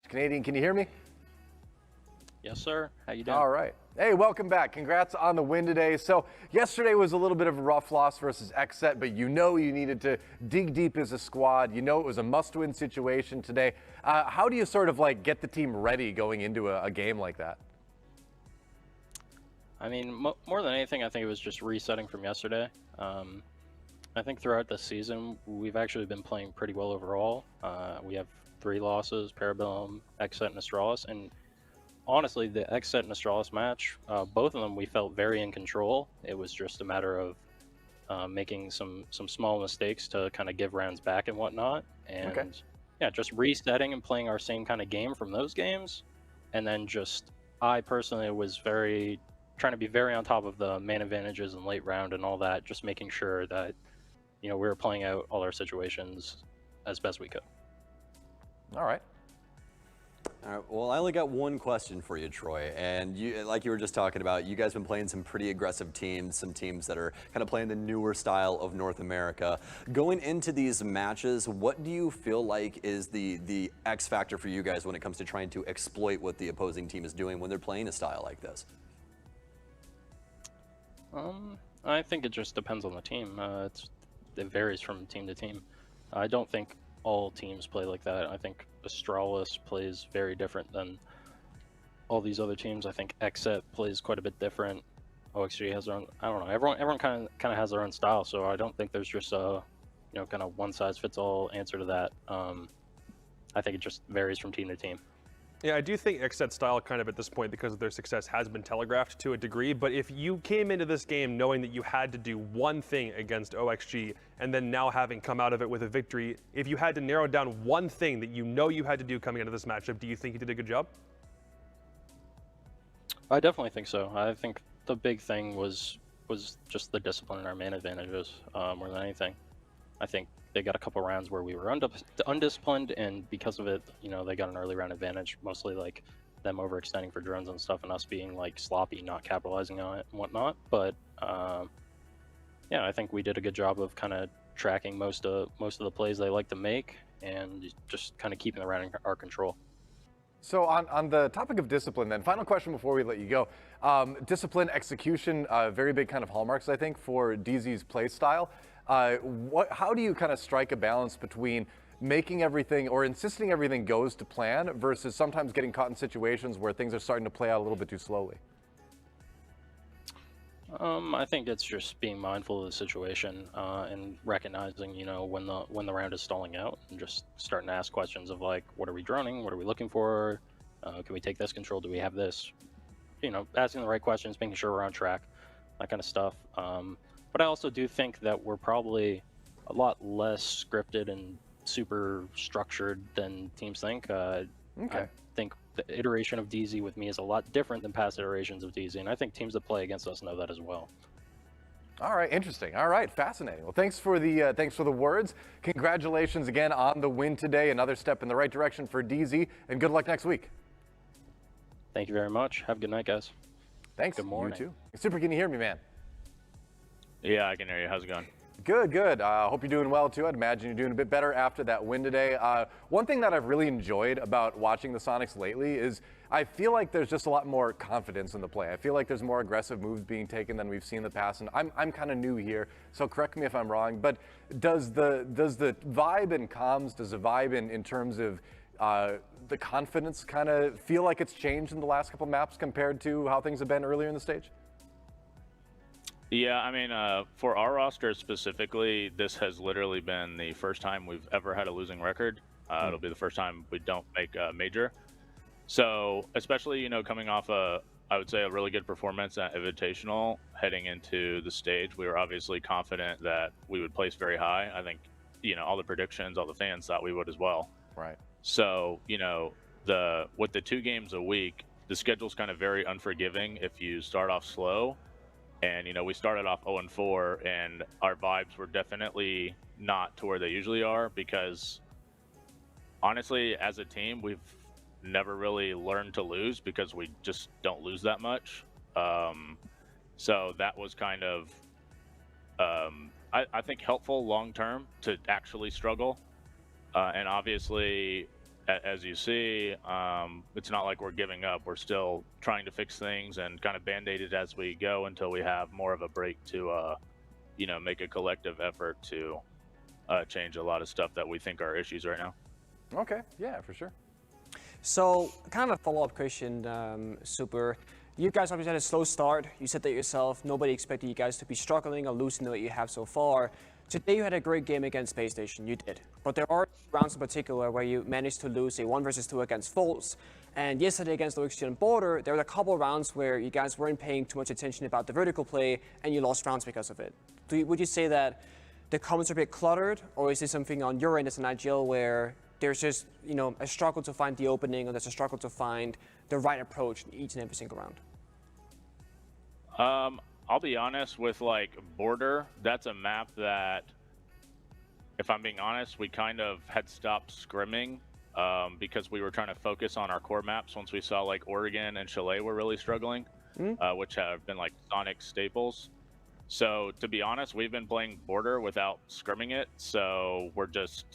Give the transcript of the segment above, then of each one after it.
Canadian, can you hear me? Yes, sir. How you doing? All right. Hey, welcome back. Congrats on the win today. So yesterday was a little bit of a rough loss versus XSET, but you needed to dig deep as a squad. It was a must-win situation today. How do you sort of get the team ready going into a game like that? I mean, more than anything, I think it was just resetting from yesterday. I think throughout the season, we've actually been playing pretty well overall. We have 3 losses, Parabellum, XSET, and Astralis, and honestly, the XSET and Astralis match, both of them we felt very in control. It was just a matter of making some small mistakes to kind of give rounds back and whatnot. And okay. yeah, just resetting and playing our same kind of game from those games. And then I personally was trying to be very on top of the man advantages in late round and all that, just making sure that, we were playing out all our situations as best we could. All right. All right, well, I only got one question for you, Troy. And like you were just talking about, you guys have been playing some pretty aggressive teams, some teams that are kind of playing the newer style of North America. Going into these matches, what do you feel like is the X factor for you guys when it comes to trying to exploit what the opposing team is doing when they're playing a style like this? I think it just depends on the team. It varies from team to team. I don't think all teams play like that. I think Astralis plays very different than all these other teams. I think XSET plays quite a bit different. OXG has their own. I don't know. Everyone kind of has their own style. So I don't think there's just a kind of one size fits all answer to that. I think it just varies from team to team. Yeah, I do think XSET style kind of at this point, because of their success, has been telegraphed to a degree. But if you came into this game knowing that you had to do one thing against OXG, and then now having come out of it with a victory, if you had to narrow down one thing that you had to do coming into this matchup, do you think you did a good job? I definitely think so. I think the big thing was just the discipline in our man advantages more than anything. I think they got a couple rounds where we were undisciplined, and because of it, they got an early round advantage, mostly like them overextending for drones and stuff, and us being like sloppy, not capitalizing on it and whatnot. But yeah, I think we did a good job of kind of tracking most of the plays they like to make, and just kind of keeping the round in our control. So on the topic of discipline, then, final question before we let you go. Discipline, execution, very big kind of hallmarks, I think, for DZ's play style. How do you kind of strike a balance between making everything or insisting everything goes to plan versus sometimes getting caught in situations where things are starting to play out a little bit too slowly? I think it's just being mindful of the situation and recognizing, when the round is stalling out, and just starting to ask questions of like, what are we droning? What are we looking for? Can we take this control? Do we have this? Asking the right questions, making sure we're on track, that kind of stuff. But I also do think that we're probably a lot less scripted and super structured than teams think. Okay. I think the iteration of DZ with me is a lot different than past iterations of DZ, and I think teams that play against us know that as well. All right, interesting. All right, fascinating. Well, thanks for the words. Congratulations again on the win today. Another step in the right direction for DZ, and good luck next week. Thank you very much. Have a good night, guys. Thanks. Good morning. You too. Supr, can you hear me, man? Yeah, I can hear you. How's it going? Good, good. Hope you're doing well, too. I'd imagine you're doing a bit better after that win today. One thing that I've really enjoyed about watching the Sonics lately is I feel like there's just a lot more confidence in the play. I feel like there's more aggressive moves being taken than we've seen in the past, and I'm kind of new here, so correct me if I'm wrong, but does the vibe in comms, does the vibe in terms of the confidence kind of feel like it's changed in the last couple maps compared to how things have been earlier in the stage? Yeah, I mean, for our roster specifically, this has literally been the first time we've ever had a losing record. It'll be the first time we don't make a major. So, especially, coming off I would say a really good performance at Invitational, heading into the stage, we were obviously confident that we would place very high. I think, all the predictions, all the fans thought we would as well. Right. So, with the 2 games a week, the schedule's kind of very unforgiving if you start off slow. And, we started off 0-4, and our vibes were definitely not to where they usually are, because honestly, as a team, we've never really learned to lose because we just don't lose that much. So that was kind of, I think, helpful long term to actually struggle. And obviously, as you see, it's not like we're giving up. We're still trying to fix things and kind of band-aid it as we go until we have more of a break to, make a collective effort to change a lot of stuff that we think are issues right now. Okay, yeah, for sure. So, kind of a follow-up question, Supr. You guys obviously had a slow start. You said that yourself. Nobody expected you guys to be struggling or losing the way you have so far. Today you had a great game against Space Station. You did. But there are rounds in particular where you managed to lose a 1 versus 2 against Fultz. And yesterday against OXG and Border, there were a couple rounds where you guys weren't paying too much attention about the vertical play and you lost rounds because of it. Would you say that the comments are a bit cluttered, or is this something on your end as an IGL where there's just, a struggle to find the opening, or there's a struggle to find the right approach in each and every single round? I'll be honest with Border. That's a map that, if I'm being honest, we kind of had stopped scrimming because we were trying to focus on our core maps once we saw Oregon and Chalet were really struggling, which have been Sonic staples. So to be honest, we've been playing Border without scrimming it. So we're just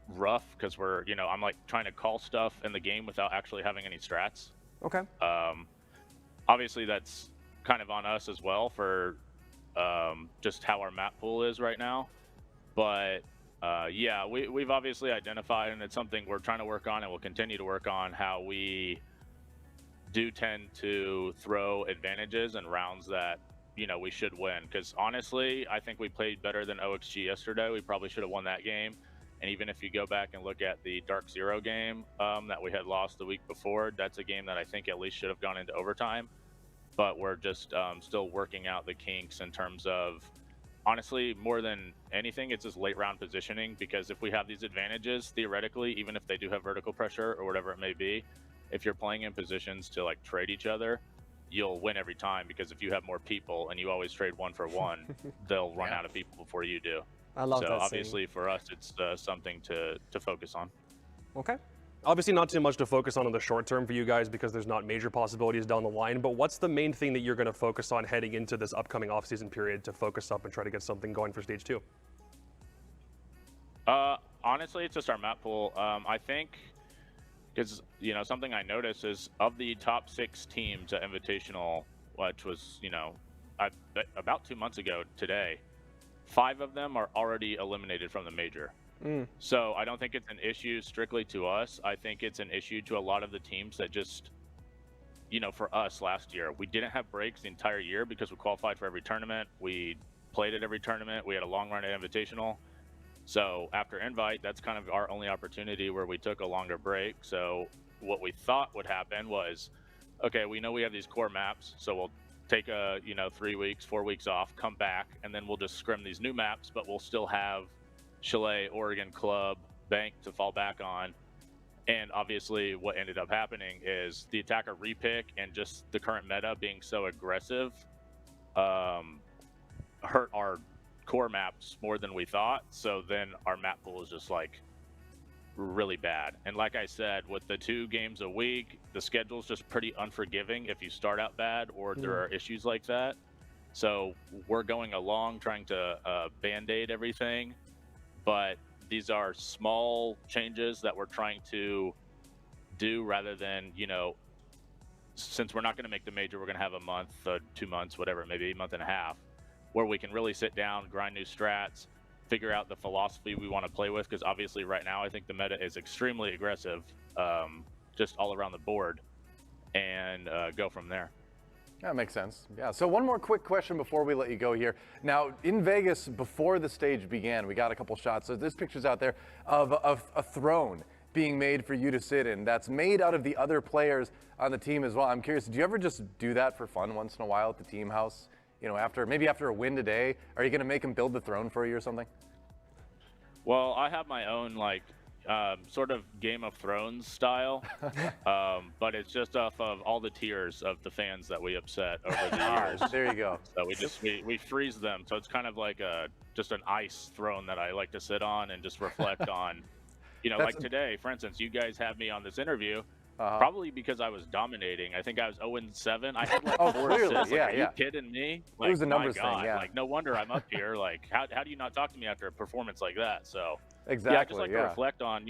rough because we're, I'm trying to call stuff in the game without actually having any strats. Okay. Obviously that's kind of on us as well for just how our map pool is right now. But yeah, we've obviously identified, and it's something we're trying to work on and we'll continue to work on, how we do tend to throw advantages in rounds that, we should win. Because honestly, I think we played better than OXG yesterday. We probably should have won that game. And even if you go back and look at the Dark Zero game that we had lost the week before, that's a game that I think at least should have gone into overtime. But we're just still working out the kinks in terms of, honestly, more than anything, it's just late round positioning. Because if we have these advantages, theoretically, even if they do have vertical pressure or whatever it may be, if you're playing in positions to trade each other, you'll win every time. Because if you have more people and you always trade 1 for 1, they'll run out of people before you do. I love that. So obviously for us, it's something to focus on. Okay. Obviously not too much to focus on in the short term for you guys because there's not major possibilities down the line, but what's the main thing that you're going to focus on heading into this upcoming offseason period to focus up and try to get something going for stage 2? Honestly, it's just our map pool. I think, because, something I noticed is of the top 6 teams at Invitational, which was, about 2 months ago today, 5 of them are already eliminated from the major. So I don't think it's an issue strictly to us. I think it's an issue to a lot of the teams that just, for us last year, we didn't have breaks the entire year because we qualified for every tournament. We played at every tournament. We had a long run at Invitational. So after Invite, that's kind of our only opportunity where we took a longer break. So what we thought would happen was, okay, we know we have these core maps, so we'll take 3 weeks, 4 weeks off, come back, and then we'll just scrim these new maps, but we'll still have Chalet, Oregon Club, Bank to fall back on. And obviously what ended up happening is the attacker repick and just the current meta being so aggressive hurt our core maps more than we thought. So then our map pool is just really bad. And like I said, with the 2 games a week, the schedule's just pretty unforgiving if you start out bad or there are issues like that. So we're going along trying to band-aid everything. But these are small changes that we're trying to do rather than, since we're not going to make the major, we're going to have a month, 2 months, whatever, maybe a month and a half, where we can really sit down, grind new strats, figure out the philosophy we want to play with. Because obviously right now, I think the meta is extremely aggressive, just all around the board, and go from there. That makes sense. Yeah. So one more quick question before we let you go here. Now, in Vegas, before the stage began, we got a couple shots. So there's pictures out there of a throne being made for you to sit in that's made out of the other players on the team as well. I'm curious, do you ever just do that for fun once in a while at the team house? Maybe after a win today, are you going to make them build the throne for you or something? Well, I have my own sort of Game of Thrones style, but it's just off of all the tears of the fans that we upset over the years. There you go. So we freeze them. So it's kind of like just an ice throne that I like to sit on and just reflect on. Like today, for instance, you guys have me on this interview. Probably because I was dominating. I think I was 0-7. I had 4 assists. Are you kidding me? It was a numbers thing, yeah. No wonder I'm up here. How do you not talk to me after a performance like that? So exactly, yeah, I just like to reflect on,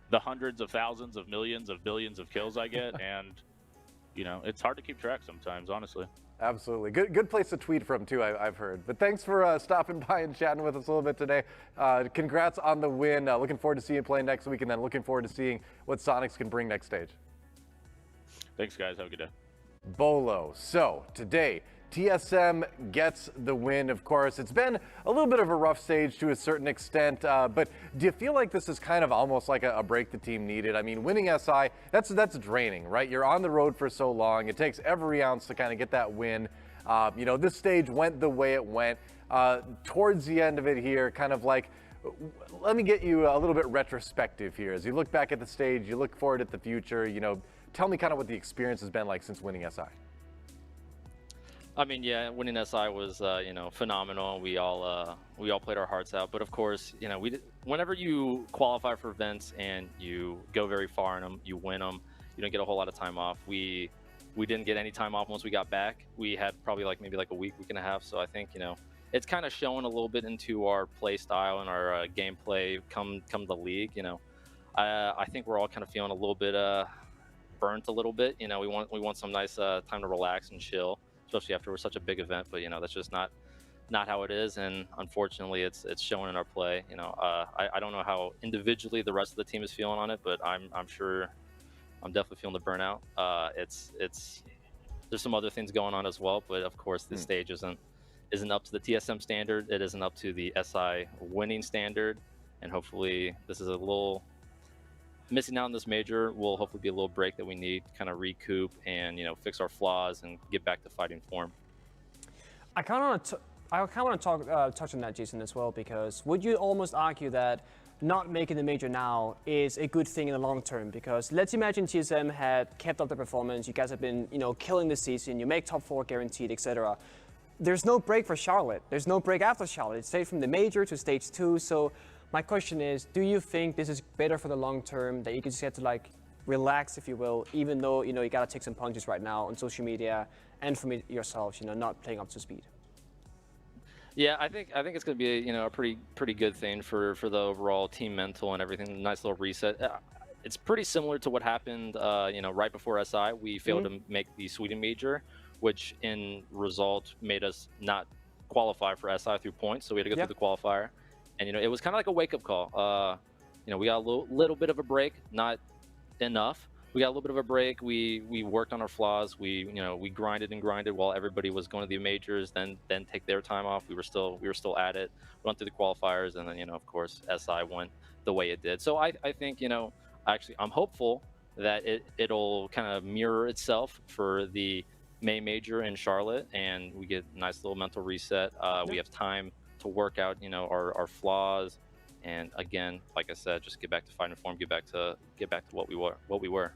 the hundreds of thousands of millions of billions of kills I get, and you know, it's hard to keep track sometimes, honestly. Absolutely. Good place to tweet from, too, I've heard. But thanks for stopping by and chatting with us a little bit today. Congrats on the win. Looking forward to seeing you play next week, and then looking forward to seeing what Sonics can bring next stage. Thanks, guys. Have a good day. Beaulo. So today, TSM gets the win, of course. It's been a little bit of a rough stage to a certain extent, but do you feel like this is kind of almost like a break the team needed? I mean, winning SI, that's draining, right? You're on the road for so long. It takes every ounce to kind of get that win. You know, this stage went the way it went. Towards the end of it here, kind of like, let me get you a little bit retrospective here. As you look back at the stage, you look forward at the future, you know, tell me kind of what the experience has been like since winning SI. I mean, yeah, winning SI was, you know, phenomenal. We all played our hearts out. But of course, you know, whenever you qualify for events and you go very far in them, you win them, you don't get a whole lot of time off. We didn't get any time off once we got back. We had probably maybe a week and a half. So I think, you know, it's kind of showing a little bit into our play style and our gameplay come the league. You know, I think we're all kind of feeling a little bit burnt a little bit. You know, we want some nice time to relax and chill, especially after such a big event. But you know, that's just not how it is, and unfortunately, it's showing in our play. You know, I don't know how individually the rest of the team is feeling on it, but I'm sure I'm definitely feeling the burnout. It's there's some other things going on as well, but of course, this stage isn't up to the TSM standard. It isn't up to the SI winning standard, and hopefully, this is a little missing out on this major will hopefully be a little break that we need to kind of recoup and, you know, fix our flaws and get back to fighting form. I kind of want to touch on that, Jason, as well, because would you almost argue that not making the major now is a good thing in the long term? Because let's imagine TSM had kept up the performance. You guys have been, you know, killing the season. You make top 4 guaranteed, etc. There's no break for Charlotte. There's no break after Charlotte. It's straight from the major to stage 2. So my question is, do you think this is better for the long term, that you can just get to like relax, if you will, even though, you know, you got to take some punches right now on social media and from yourselves, you know, not playing up to speed? Yeah, I think it's going to be you know, a pretty good thing for the overall team mental and everything. Nice little reset. It's pretty similar to what happened, you know, right before SI. We failed to make the Sweden major, which in result made us not qualify for SI through points. So we had to go through the qualifier. And, you know, it was kind of like a wake-up call. You know, we got a little bit of a break, not enough. We got a little bit of a break. We worked on our flaws. We grinded while everybody was going to the majors, then take their time off. We were still at it. Went through the qualifiers, and then, you know, of course, SI went the way it did. So I think, you know, actually, I'm hopeful that it'll kind of mirror itself for the May major in Charlotte, and we get a nice little mental reset. We have time to work out, you know, our flaws, and again, like I said, just get back to fighting form, get back to what we were.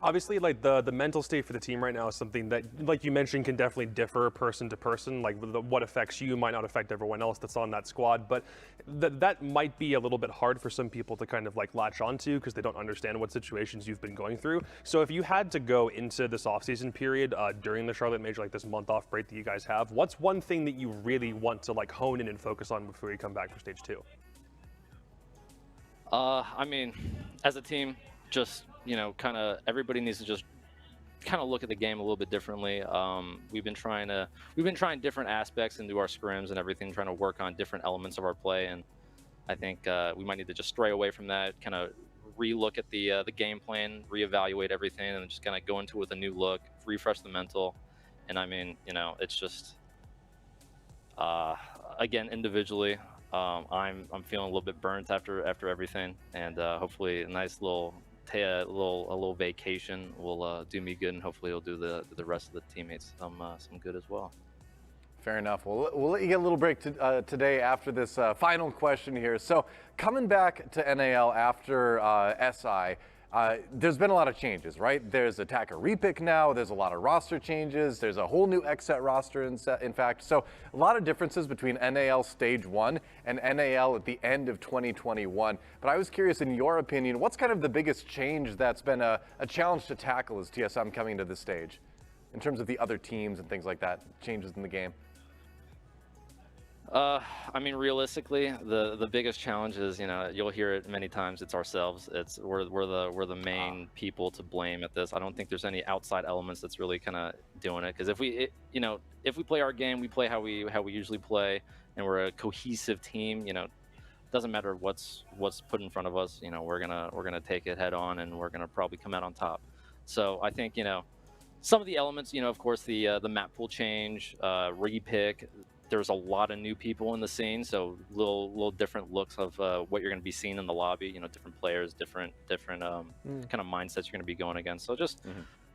Obviously, like the mental state for the team right now is something that, like you mentioned, can definitely differ person to person. Like what affects you might not affect everyone else that's on that squad, but that might be a little bit hard for some people to kind of like latch onto because they don't understand what situations you've been going through. So if you had to go into this off-season period during the Charlotte Major, like this month-off break that you guys have, what's one thing that you really want to like hone in and focus on before you come back for stage 2? I mean, as a team, just, you know, kind of everybody needs to just kind of look at the game a little bit differently. We've been trying different aspects into our scrims and everything, trying to work on different elements of our play, and I think we might need to just stray away from that, kind of re-look at the game plan, reevaluate everything, and just kind of go into it with a new look, refresh the mental. And I mean, you know, it's just again, individually, I'm feeling a little bit burnt after everything, and hopefully a nice little vacation will do me good, and hopefully it'll do the rest of the teammates some good as well. Fair enough. We'll let you get a little break today after this final question here. So coming back to NAL after SI, there's been a lot of changes, right? There's attacker repick now. There's a lot of roster changes. There's a whole new XSET roster, in fact. So a lot of differences between NAL Stage 1 and NAL at the end of 2021. But I was curious, in your opinion, what's kind of the biggest change that's been a challenge to tackle as TSM coming to this stage in terms of the other teams and things like that, changes in the game? I mean, realistically, the biggest challenge is, you know, you'll hear it many times. It's ourselves. It's we're the main people to blame at this. I don't think there's any outside elements that's really kind of doing it. Because you know, if we play our game, we play how we usually play, and we're a cohesive team. You know, doesn't matter what's put in front of us. You know, we're gonna take it head on, and we're gonna probably come out on top. So I think, you know, some of the elements, you know, of course, the map pool change, repick. There's a lot of new people in the scene, so little different looks of what you're going to be seeing in the lobby. You know, different players, different kind of mindsets you're going to be going against. So just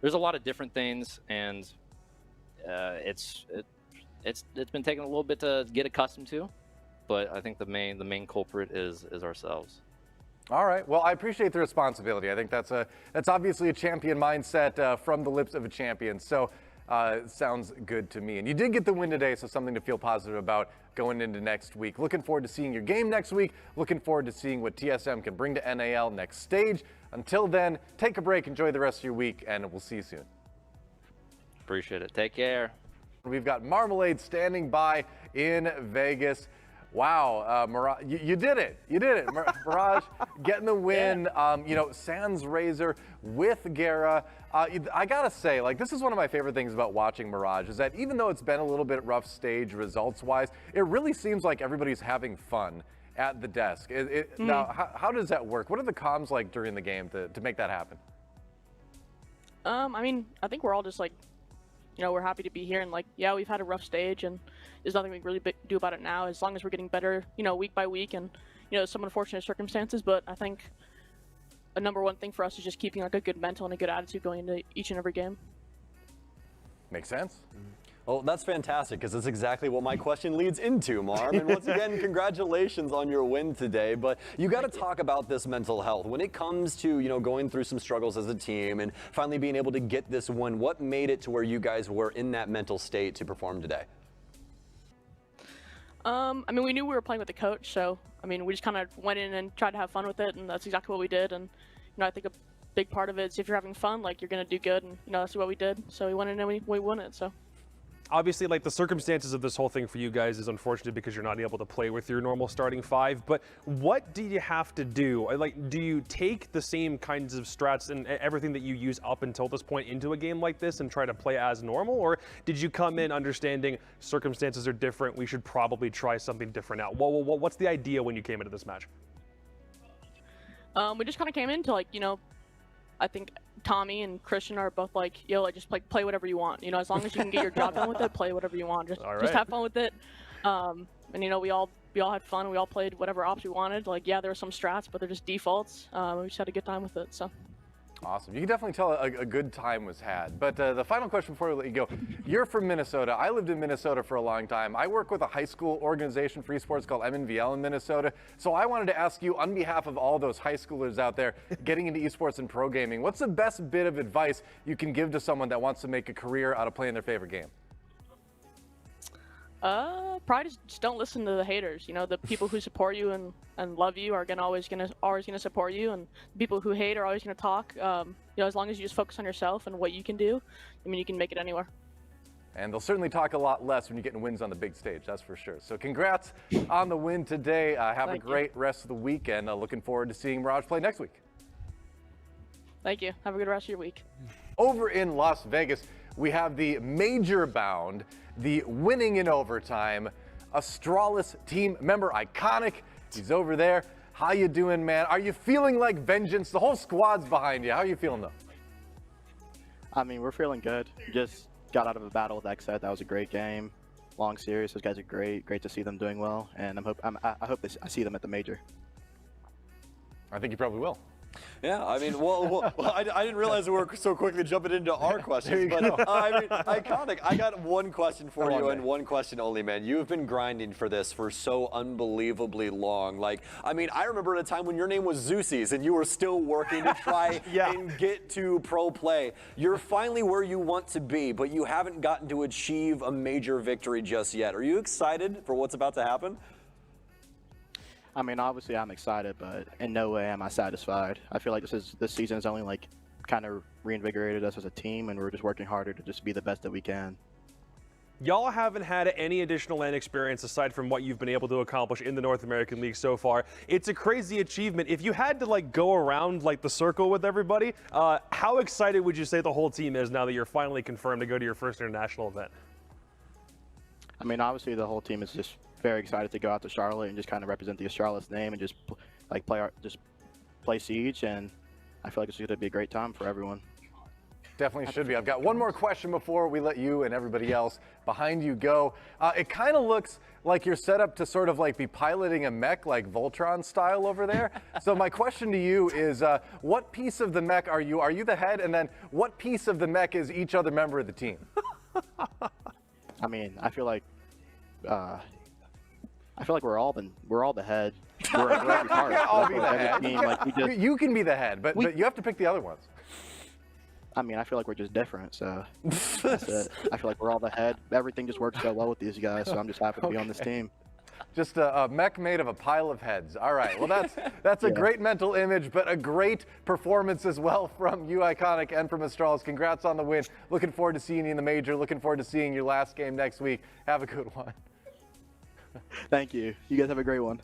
there's a lot of different things, and it's been taking a little bit to get accustomed to, but I think the main culprit is ourselves. All right. Well, I appreciate the responsibility. I think that's obviously a champion mindset from the lips of a champion. So. Sounds good to me. And you did get the win today, so something to feel positive about going into next week. Looking forward to seeing your game next week. Looking forward to seeing what TSM can bring to NAL next stage. Until then, take a break, enjoy the rest of your week, and we'll see you soon. Appreciate it. Take care. We've got Marmalade standing by in Vegas. Wow, Mirage, you did it. You did it. Mirage getting the win. You know, Sans Razor with Guerra. I gotta say, like, this is one of my favorite things about watching Mirage is that even though it's been a little bit rough stage results-wise, it really seems like everybody's having fun at the desk. Now, how does that work? What are the comms like during the game to make that happen? I mean, I think we're all just like, you know, we're happy to be here, and like, yeah, we've had a rough stage, and there's nothing we can really do about it now, as long as we're getting better, you know, week by week, and, you know, some unfortunate circumstances, but I think the number one thing for us is just keeping like a good mental and a good attitude going into each and every game. Makes sense. Well, that's fantastic, because that's exactly what my question leads into, Marm. And once again, congratulations on your win today. But you got to talk about this mental health. When it comes to, you know, going through some struggles as a team and finally being able to get this win, what made it to where you guys were in that mental state to perform today? I mean, we knew we were playing with the coach, so, I mean, we just kind of went in and tried to have fun with it, and that's exactly what we did. And, you know, I think a big part of it is if you're having fun, like, you're going to do good, and, you know, that's what we did. So we went in and we won it, so. Obviously, like, the circumstances of this whole thing for you guys is unfortunate because you're not able to play with your normal starting five, but what do you have to do? Like, do you take the same kinds of strats and everything that you use up until this point into a game like this and try to play as normal, or did you come in understanding circumstances are different, we should probably try something different out? What's the idea when you came into this match? We just kind of came into, like, you know, I think Tommy and Christian are both like, yo, like, just like play whatever you want. You know, as long as you can get your job done with it, play whatever you want. Just have fun with it. And, you know, we all had fun. We all played whatever ops we wanted. Like, yeah, there were some strats, but they're just defaults. We just had a good time with it. So. Awesome. You can definitely tell a good time was had. But the final question before we let you go, you're from Minnesota. I lived in Minnesota for a long time. I work with a high school organization for esports called MNVL in Minnesota. So I wanted to ask you, on behalf of all those high schoolers out there getting into esports and pro gaming, what's the best bit of advice you can give to someone that wants to make a career out of playing their favorite game? Probably just don't listen to the haters. You know, the people who support you and love you are always gonna support you, and people who hate are always gonna talk. You know, as long as you just focus on yourself and what you can do, I mean, you can make it anywhere. And they'll certainly talk a lot less when you're getting wins on the big stage, that's for sure. So congrats on the win today. Have a great rest of the weekend. Looking forward to seeing Mirage play next week. Thank you. Have a good rest of your week. Over in Las Vegas, we have the major bound, the winning in overtime, Astralis team member Iconic. He's over there. How you doing, man? Are you feeling like vengeance? The whole squad's behind you. How are you feeling, though? I mean, we're feeling good. Just got out of a battle with XSET. That was a great game. Long series. Those guys are great. Great to see them doing well. And I hope I see them at the major. I think you probably will. Yeah, I mean, well I didn't realize we were so quickly jumping into our questions, but I mean, Iconic, I got one question for you and one question only, man. You've been grinding for this for so unbelievably long. Like, I mean, I remember at a time when your name was Zeusys and you were still working to try and get to pro play. You're finally where you want to be, but you haven't gotten to achieve a major victory just yet. Are you excited for what's about to happen? I mean, obviously I'm excited, but in no way am I satisfied. I feel like this season has only like kind of reinvigorated us as a team, and we're just working harder to just be the best that we can. Y'all haven't had any additional LAN experience aside from what you've been able to accomplish in the North American League so far. It's a crazy achievement. If you had to like go around like the circle with everybody, how excited would you say the whole team is now that you're finally confirmed to go to your first international event? I mean, obviously the whole team is just very excited to go out to Charlotte and just kind of represent the Charlotte's name and just like play Siege, and I feel like it's going to be a great time for everyone. Definitely should be. I've got one more question before we let you and everybody else behind you go. It kind of looks like you're set up to sort of like be piloting a mech like Voltron style over there. So my question to you is, what piece of the mech are you? Are you the head? And then what piece of the mech is each other member of the team? I mean, I feel like we're all the head. We're every part. I'll be the Every head. team, like, You can be the head, but you have to pick the other ones. I mean, I feel like we're just different, so that's it. I feel like we're all the head. Everything just works so well with these guys, so I'm just happy to be on this team. Just a mech made of a pile of heads. All right. Well, that's a great mental image, but a great performance as well from you, Iconic, and from Astralis. Congrats on the win. Looking forward to seeing you in the major. Looking forward to seeing your last game next week. Have a good one. Thank you. You guys have a great one.